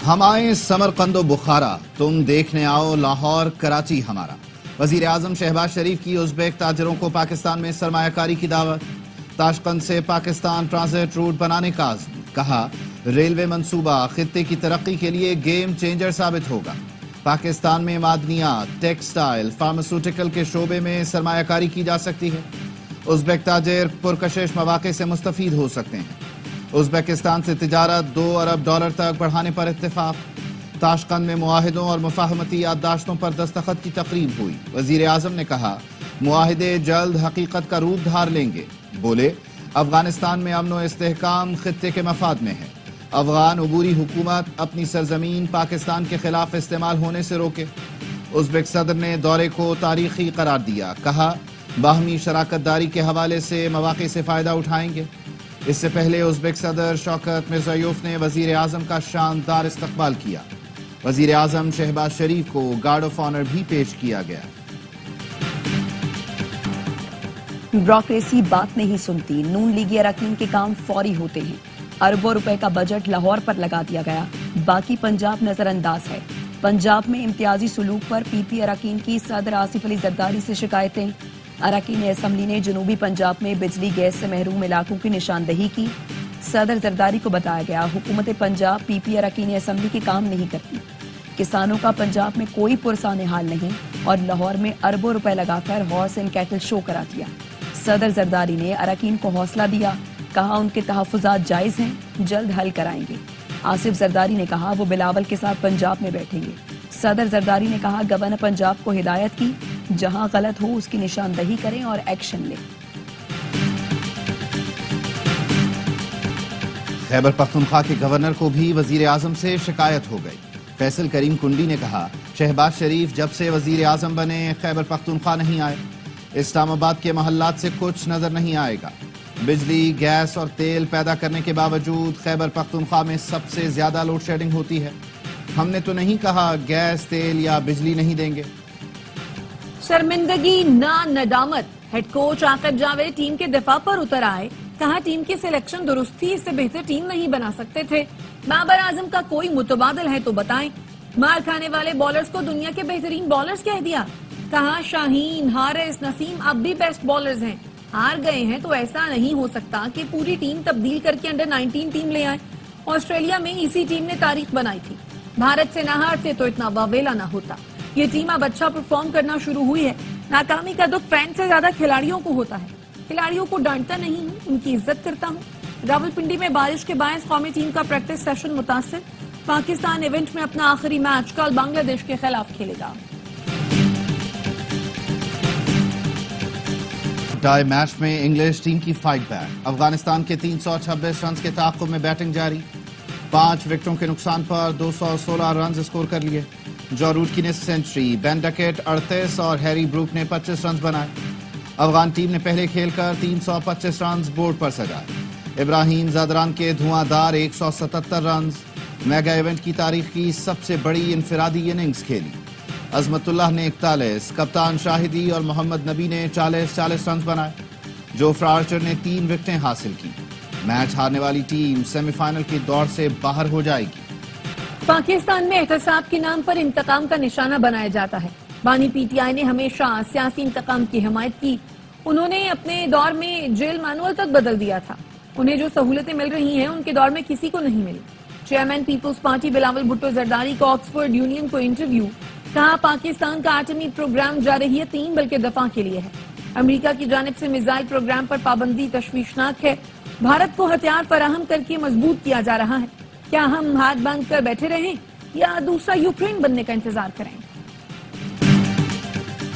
ہم آئیں سمرقند و بخارا، تم دیکھنے آؤ لاہور کراچی ہمارا۔ وزیر اعظم شہباز شریف کی ازبیک تاجروں کو پاکستان میں سرمایہ کاری کی دعوت۔ تاشقند سے پاکستان ٹرانزٹ روٹ بنانے کا عزم، کہا ریلوے منصوبہ خطے کی ترقی کے لیے گیم چینجر ثابت ہوگا۔ پاکستان میں معدنیات، ٹیکسٹائل، فارماسیوٹیکل کے شعبے میں سرمایہ کاری کی جا سکتی ہے۔ ازبیک تاجر پرکشش مواقع سے مستفید ہو سکتے ہیں۔ ازبیکستان سے تجارت $2 ارب تک بڑھانے پر اتفاق۔ تاشقند میں معاہدوں اور مفاہمتی یادداشتوں پر دستخط کی تقریب ہوئی۔ وزیر اعظم نے کہا معاہدے جلد حقیقت کا روپ دھار لیں گے۔ بولے افغانستان میں امن و استحکام خطے کے مفاد میں ہے۔ افغان عبوری حکومت اپنی سرزمین پاکستان کے خلاف استعمال ہونے سے روکے۔ ازبیک صدر نے دورے کو تاریخی قرار دیا، کہا باہمی شراکت داری کے حوالے سے مواقع سے فائدہ اٹھائیں گے۔ اس سے پہلے ازبیک صدر شوکت مرزیوف نے وزیر اعظم کا شاندار استقبال کیا۔ وزیر اعظم شہباز شریف کو گارڈ آف آنر بھی پیش کیا گیا۔ بیوروکریسی بات نہیں سنتی، نون لیگی اراکین کے کام فوری ہوتے ہیں۔ اربوں روپے کا بجٹ لاہور پر لگا دیا گیا، باقی پنجاب نظر انداز ہے۔ پنجاب میں امتیازی سلوک پر پی پی اراکین کی صدر آصف علی زرداری سے شکایتیں۔ اراکین اسمبلی نے جنوبی پنجاب میں بجلی گیس سے محروم علاقوں کی نشاندہی کی۔ صدر زرداری کو بتایا گیا حکومت پنجاب پی پی اراکین اسمبلی کے کام نہیں کرتی۔ کسانوں کا پنجاب میں کوئی پرسان حال نہیں اور لاہور میں اربوں روپے لگا کر ہارس اینڈ کیٹل شو کرا دیا۔ صدر زرداری نے اراکین کو حوصلہ دیا، کہا ان کے تحفظات جائز ہیں، جلد حل کرائیں گے۔ آصف زرداری نے کہا وہ بلاول کے ساتھ پنجاب میں بیٹھیں گے۔ صدر زرداری نے کہا گورنر پنجاب کو ہدایت کی جہاں غلط ہو اس کی نشاندہی کریں اور ایکشن لیں۔ خیبر پختونخوا کے گورنر کو بھی وزیر اعظم سے شکایت ہو گئی۔ فیصل کریم کنڈی نے کہا شہباز شریف جب سے وزیر اعظم بنے خیبر پختونخوا نہیں آئے، اسلام آباد کے محلات سے کچھ نظر نہیں آئے گا۔ بجلی، گیس اور تیل پیدا کرنے کے باوجود خیبر پختونخوا میں سب سے زیادہ لوڈ شیڈنگ ہوتی ہے۔ ہم نے تو نہیں کہا گیس، تیل یا بجلی نہیں دیں گے۔ شرمندگی نہ ندامت، head coach Aqib Javed team کے دفاع پر اتر آئے، کہا ٹیم کی سلیکشن درست تھی، اس سے بہتر ٹیم نہیں بنا سکتے تھے۔ بابر اعظم کا کوئی متبادل ہے تو بتائیں۔ مار کھانے والے بالرز کو دنیا کے بہترین بالرز کہہ دیا، کہا شاہین، حارث، نسیم اب بھی بیسٹ بالرز ہیں، ہار گئے ہیں تو ایسا نہیں ہو سکتا کہ پوری ٹیم تبدیل کر کے انڈر 19 ٹیم لے آئے۔ آسٹریلیا میں اسی ٹیم نے تاریخ بنائی تھی، بھارت سے نہ ہارتے تو اتنا واویلا نہ ہوتا۔ یہ ٹیم اب اچھا پرفارم کرنا شروع ہوئی ہے۔ ناکامی کا دکھ فین سے زیادہ کھلاڑیوں کو ہوتا ہے، کھلاڑیوں کو ڈانٹتا نہیں ہوں، ان کی عزت کرتا ہوں۔ راولپنڈی میں بارش کے باعث قومی ٹیم کا پریکٹس سیشن متاثر، پاکستان ایونٹ میں اپنا آخری میچ کل بنگلہ دیش کے خلاف کھیلے گا۔ ٹائی میچ میں انگلش ٹیم کی فائٹ بیک، افغانستان کے 326 رنز کے تعاقب میں بیٹنگ جاری، 5 وکٹوں کے نقصان پر 216 رنز اسکور کر لیے۔ جو روٹ کی نے سینچری، بین ڈکیٹ 38 اور ہیری بروک نے 25 رنز بنائے۔ افغان ٹیم نے پہلے کھیل کر 325 رنز بورڈ پر سجائے۔ ابراہیم زادران کے دھواں دار 177 رنز، میگا ایونٹ کی تاریخ کی سب سے بڑی انفرادی اننگز کھیلی۔ عظمت اللہ نے 41، کپتان شاہدی اور محمد نبی نے 40 رنز بنائے۔ جوفرا آرچر نے 3 وکٹیں حاصل کی۔ میچ ہارنے والی ٹیم سیمی فائنل کی دوڑ سے باہر ہو جائے گی۔ پاکستان میں احتساب کے نام پر انتقام کا نشانہ بنایا جاتا ہے۔ بانی پی ٹی آئی نے ہمیشہ سیاسی انتقام کی حمایت کی، انہوں نے اپنے دور میں جیل مینول تک بدل دیا تھا۔ انہیں جو سہولتیں مل رہی ہیں ان کے دور میں کسی کو نہیں ملی۔ چیئرمین پیپلز پارٹی بلاول بھٹو زرداری کو آکسفورڈ یونین کو انٹرویو، کہا پاکستان کا ایٹمی پروگرام جارحیت نہیں بلکہ دفاع کے لیے ہے۔ امریکہ کی جانب سے میزائل پروگرام پر پابندی تشویشناک ہے، بھارت کو ہتھیار فراہم کر کے مضبوط کیا جا رہا ہے۔ کیا ہم ہاتھ باندھ کر بیٹھے رہیں یا دوسرا یوکرین بننے کا انتظار کریں؟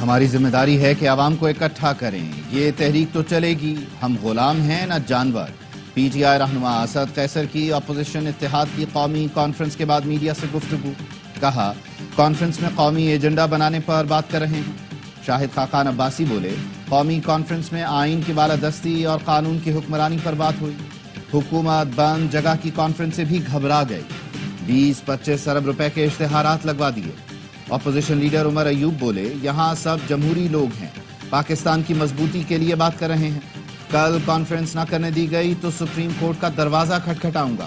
ہماری ذمہ داری ہے کہ عوام کو اکٹھا کریں، یہ تحریک تو چلے گی، ہم غلام ہیں نہ جانور۔ پی ٹی آئی رہنما اسد قیصر کی اپوزیشن اتحاد کی قومی کانفرنس کے بعد میڈیا سے گفتگو، کہا کانفرنس میں قومی ایجنڈا بنانے پر بات کر رہے ہیں۔ شاہد خاقان عباسی بولے قومی کانفرنس میں آئین کی بالادستی اور قانون کی حکمرانی پر بات ہوئی۔ حکومت بند جگہ کی کانفرنس سے بھی گھبرا گئی، 20-25 ارب روپے کے اشتہارات لگوا دیے۔ اپوزیشن لیڈر عمر ایوب بولے یہاں سب جمہوری لوگ ہیں، پاکستان کی مضبوطی کے لیے بات کر رہے ہیں، کل کانفرنس نہ کرنے دی گئی تو سپریم کورٹ کا دروازہ کھٹکھٹاؤں گا۔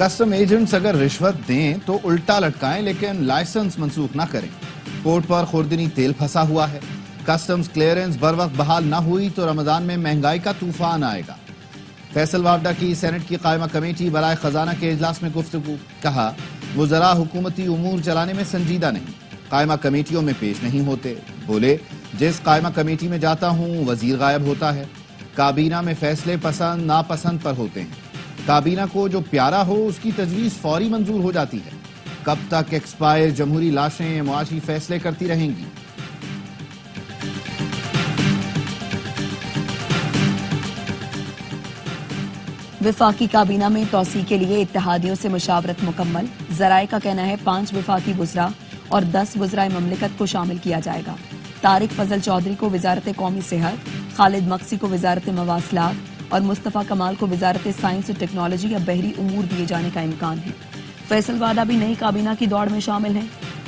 کسٹم ایجنٹس اگر رشوت دیں تو الٹا لٹکائیں لیکن لائسنس منسوخ نہ کریں. پورٹ پر خوردنی تیل پھنسا ہوا ہے. کسٹمز کلیئرنس بر وقت بحال نہ ہوئی تو رمضان میں مہنگائی کا طوفان آئے گا. فیصل وابڈا کی سینٹ کی قائمہ کمیٹی برائے خزانہ کے اجلاس میں گفتگو. کہا وزراء حکومتی امور چلانے میں سنجیدہ نہیں, قائمہ کمیٹیوں میں پیش نہیں ہوتے. بولے جس قائمہ کمیٹی میں جاتا ہوں وزیر غائب ہوتا ہے. کابینہ میں فیصلے پسند ناپسند پر ہوتے ہیں. کابینہ کو جو پیارا ہو اس کی تجویز فوری منظور ہو جاتی ہے. کب تک ایکسپائر جمہوری لاشیں معاشی فیصلے کرتی رہیں گی. وفاقی کابینہ میں توسیع کے لیے اتحادیوں سے مشاورت مکمل. ذرائع کا کہنا ہے 5 وفاقی وزراء اور 10 وزرائے مملکت کو شامل کیا جائے گا. طارق فضل چودھری کو وزارت قومی صحت, خالد مقصی کو وزارت مواصلات اور مصطفیٰ کمال کو وزارت سائنس و ٹیکنالوجی یا بحری امور دیے جانے کا امکان ہے. فیصل وادہ بھی نئی کابینہ کی دوڑ میں شامل ہیں.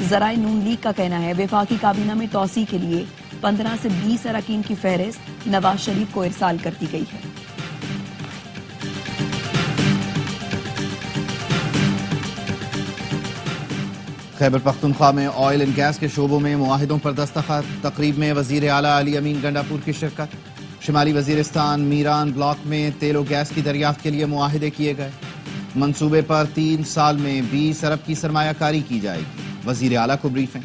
ذرائع نون لیگ کا کہنا ہے وفاقی کابینہ میں توسیع کے لیے 15 سے 20 اراکین کی فہرست نواز شریف کو ارسال کر دی گئی ہے. خیبر پختونخوا میں آئل اینڈ گیس کے شعبوں میں معاہدوں پر دستخط. تقریب میں وزیر اعلیٰ علی امین گنڈاپور کی شرکت. شمالی وزیرستان میران بلاک میں تیل و گیس کی دریافت کے لیے معاہدے کیے گئے. منصوبے پر 3 سال میں 20 ارب کی سرمایہ کاری کی جائے گی. وزیر اعلیٰ کو بریفنگ.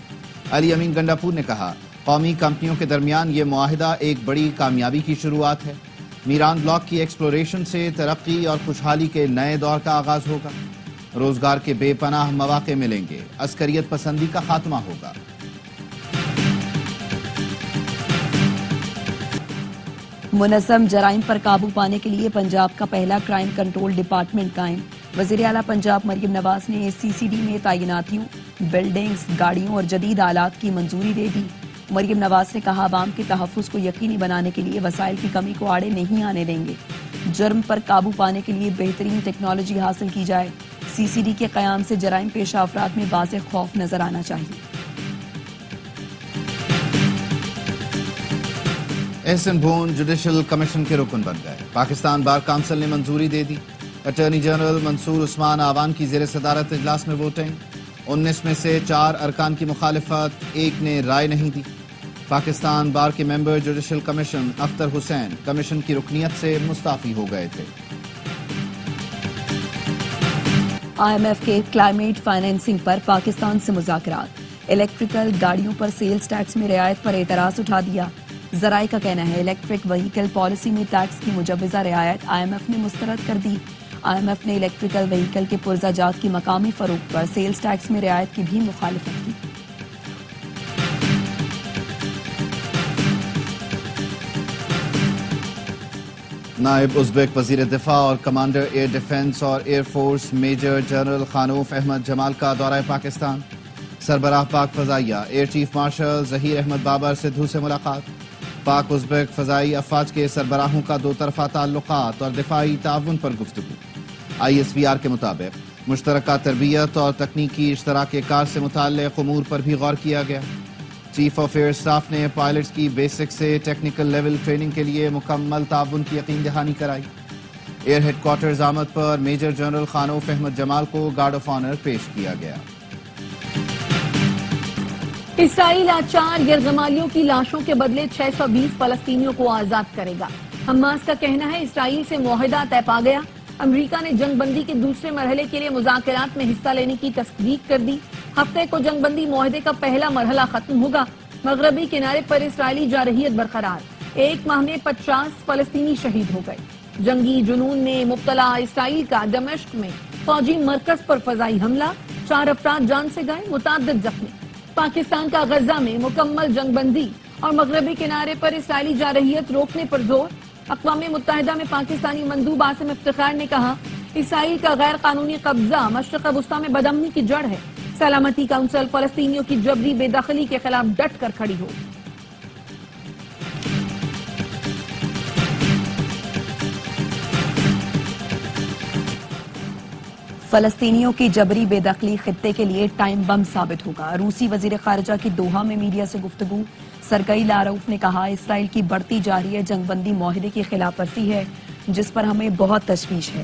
علی امین گنڈاپور نے کہا قومی کمپنیوں کے درمیان یہ معاہدہ ایک بڑی کامیابی کی شروعات ہے. میران بلاک کی ایکسپلوریشن سے ترقی اور خوشحالی کے نئے دور کا آغاز ہوگا. روزگار کے بے پناہ مواقع ملیں گے. عسکریت پسندی کا خاتمہ ہوگا. منظم جرائم پر قابو پانے کے لیے پنجاب کا پہلا کرائم کنٹرول ڈپارٹمنٹ قائم. وزیر اعلیٰ پنجاب مریم نواز نے CCD میں تعیناتیوں, بلڈنگز, گاڑیوں اور جدید آلات کی منظوری دے دی. مریم نواز نے کہا عوام کے تحفظ کو یقینی بنانے کے لیے وسائل کی کمی کو آڑے نہیں آنے دیں گے. جرم پر قابو پانے کے لیے بہترین ٹیکنالوجی حاصل کی جائے. CCD کے قیام سے جرائم پیشہ افراد میں واضح خوف نظر آنا چاہیے. احسن بھون جوڈیشل کمیشن کے رکن بن گئے. پاکستان بار کونسل نے منظوری دے دی. اٹارنی جنرل منصور عثمان آوان کی زیر صدارت اجلاس میں ووٹنگ. 19 میں سے 4 ارکان کی مخالفت, 1 نے رائے نہیں دی. پاکستان بار کے ممبر judicial commission Akhtar Hussain commission کی رکنیت سے مستعفی ہو گئے تھے. IMF کے کلائمیٹ فائنینسنگ پر پاکستان سے مذاکرات. الیکٹریکل گاڑیوں پر سیلز ٹیکس میں رعایت پر اعتراض اٹھا دیا. ذرائع کا کہنا ہے الیکٹرک وہیکل پالیسی میں ٹیکس کی مجوزہ رعایت IMF نے مسترد کر دی. IMF نے الیکٹریکل وہیکل کے پرزہ جات کی مقامی فروخت پر سیلز ٹیکس میں رعایت کی بھی مخالفت کی. نائب ازبک وزیر دفاع اور کمانڈر ایئر ڈیفنس اور air force major general Khanov Ahmad Jamal کا دورہ پاکستان. سربراہ پاک فضائیہ air chief marshal Zaheer Ahmad Babar Sidhu سے ملاقات. پاک ازبک فضائی افواج کے سربراہوں کا 2 طرفہ تعلقات اور دفاعی تعاون پر گفتگو. ISPR کے مطابق مشترکہ تربیت اور تکنیکی اشتراک کار سے متعلق امور پر بھی غور کیا گیا. چیف آف ایئر اسٹاف نے پائلٹس کی بیسک سے ٹیکنیکل لیول ٹریننگ کے لیے مکمل تعاون کی یقین دہانی کرائی. ایئر ہیڈ کوارٹرز آمد پر میجر جنرل خانوف احمد جمال کو گارڈ آف آنر پیش کیا گیا. اسرائیل آج 4 یرغمالیوں کی لاشوں کے بدلے 620 فلسطینیوں کو آزاد کرے گا. حماس کا کہنا ہے اسرائیل سے معاہدہ طے پا گیا. امریکہ نے جنگ بندی کے دوسرے مرحلے کے لیے مذاکرات میں حصہ لینے کی تصدیق کر دی. ہفتے کو جنگ بندی معاہدے کا پہلا مرحلہ ختم ہوگا. مغربی کنارے پر اسرائیلی جارحیت برقرار. 1 ماہ میں 50 فلسطینی شہید ہو گئے. جنگی جنون میں مبتلا اسرائیل کا دمشق میں فوجی مرکز پر فضائی حملہ. 4 افراد جان سے گئے, متعدد زخمی. پاکستان کا غزہ میں مکمل جنگ بندی اور مغربی کنارے پر اسرائیلی جارحیت روکنے پر زور. اقوام متحدہ میں پاکستانی مندوب عاصم افتخار نے کہا اسرائیل کا غیر قانونی قبضہ مشرق وسطی میں بدامنی کی جڑ ہے. سلامتی کونسل فلسطینیوں کی جبری بے دخلی کے خلاف ڈٹ کر کھڑی ہو. فلسطینیوں کی جبری بے دخلی خطے کے لیے ٹائم بم ثابت ہوگا. روسی وزیر خارجہ کی دوحہ میں میڈیا سے گفتگو. سرگئی لاروف نے کہا اسرائیل کی بڑھتی جا رہی ہے جنگ بندی معاہدے کی خلاف ورزی ہے جس پر ہمیں بہت تشویش ہے.